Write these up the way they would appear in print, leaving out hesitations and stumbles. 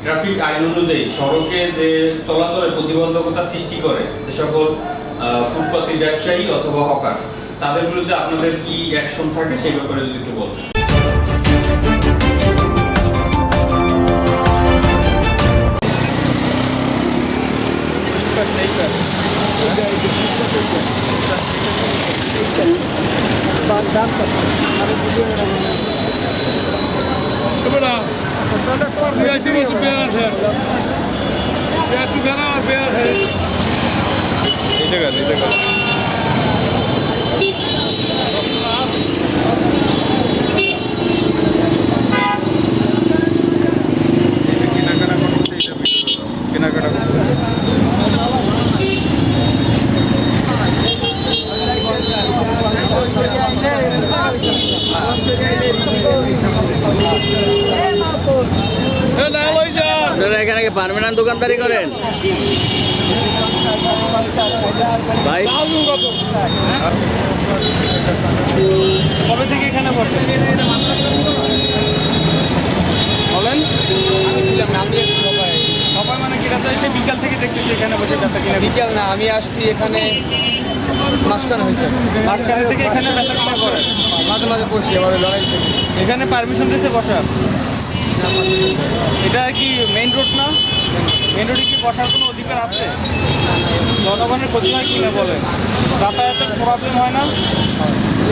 Traffic আইন অনুযায়ী সড়কে যে চলাচলের প্রতিবন্ধকতা সৃষ্টি করে যে সকল ফুটপাতি ব্যবসায়ী অথবা হকার তাদের বিরুদ্ধে আপনাদের কি অ্যাকশন থাকে সেই ব্যাপারে যদি একটু বলতেন। কেনাকাটা করতে আপনারা এখানে কি পার্মানেন্ট দোকানদারি করেন ভাই? কবে থেকে এখানে বসে বলেন? আমি ছিলাম না, আমি এসেছি সবাই মানে কি রাতে এসে বিকাল থেকে দেখতেছি এখানে বসে ব্যথা কিনা বিকেল না, আমি আসছি এখানে মাসখান হয়েছে। মাঝখানে থেকে এখানে ব্যথা কিনা করেন? মাঝে মাঝে বসি, আবার লড়াইছে। এখানে পারমিশন দিয়েছে বসার? এটা কি মেইন রোড না? মেইন রোডে কি বসার কোনো অধিকার আছে? জনগণের ক্ষতি হয় কিনা বলেন? যাতায়াতের প্রবলেম হয় না?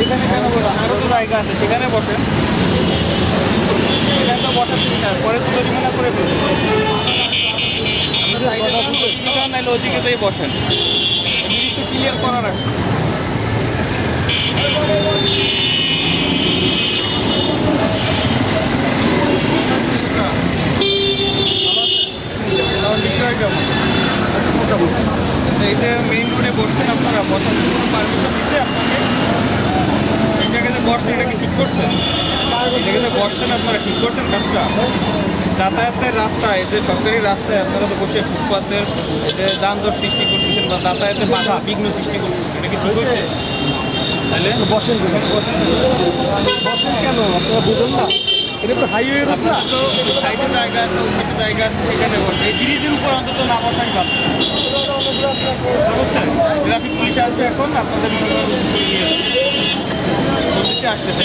এখানে কেন বসেন? আরও তো জায়গা আছে, সেখানে বসেন। এখানে তো বসার সুবিধা, পরে তো জরিমানা করে ফেলবেন। নাইলে ওদিকে তো বসেন, জিনিস তো ক্লিয়ার করা রাখেন। এইটা মেইন রোডে বসছেন আপনারা, বসার জন্য পারমিশন দিচ্ছে আপনাকে? এই জায়গাতে বসছেন, এটা কি ঠিক করছেন? এই জায়গাতে বসছেন আপনারা, ঠিক করছেন কাজটা? যাতায়াতের রাস্তায়, যে সরকারি রাস্তায় আপনারা তো বসে ফুটপাতের যে যানজট সৃষ্টি করতেছেন বা যাতায়াতের বাধা বিঘ্ন সৃষ্টি করতেছেন, এটা কি ঠিক হয়েছে? তাহলে বসেন বসেন কেন আপনারা বুঝুন না? এটা তো হাইওয়ে রোড না, তো সাইডে জায়গা আছে, অফিসে জায়গা আছে, সেখানে বসে এই ব্রিজের উপর অন্তত না বসাই ভালো। বুঝছেন? ট্রাফিক পুলিশ আসবে এখন, আপনাদের আসতেছে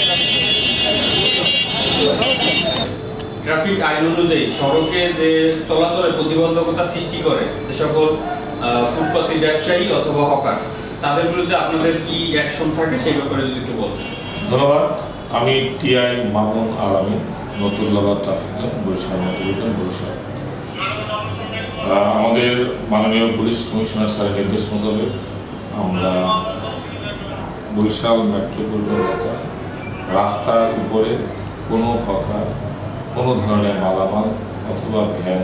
ট্রাফিক আইন অনুযায়ী সড়কে যে চলাচলের প্রতিবন্ধকতা সৃষ্টি করে যে সকল ফুটপাতি ব্যবসায়ী অথবা হকার তাদের বিরুদ্ধে আপনাদের কি অ্যাকশন থাকে সেই ব্যাপারে যদি একটু বলতেন। ধন্যবাদ। আমি TI Mamun Alamin, Natullabad traffic zone, Barishal metropolitan, Barishal. আমাদের মাননীয় পুলিশ কমিশনার স্যারের নির্দেশ মোতাবেক আমরা বরিশাল মেট্রোপলিটন এলাকায় রাস্তার উপরে কোনো হকার কোনো ধরনের মালামাল অথবা ভ্যান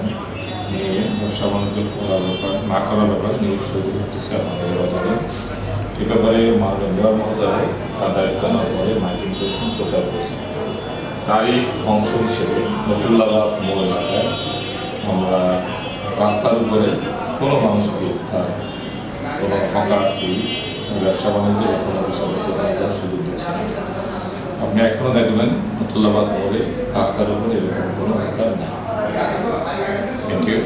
নিয়ে ব্যবসা বাণিজ্য করার ব্যাপারে না করার ব্যাপারে নিরুৎসাহিত করতেছে আমাদের যোগাযোগ। এ ব্যাপারে মাননীয় মেয়র মহোদয় তার দায়িত্ব নেওয়ার পরে মাইকিং করেছেন, প্রচার করেছেন। তারই অংশ হিসেবে নতুল্লাবাদ মোড় এলাকায় আমরা রাস্তার উপরে কোনো মানুষকে তার কোনো হকারকে ব্যবসা বাণিজ্য বা কোনো বিষয় করার সুযোগ দিচ্ছে না। আপনি এখনও দেখবেন নতুল্লাবাদ মোড়ে রাস্তার উপরে এরকম কোনো হকার নেই। Thank you.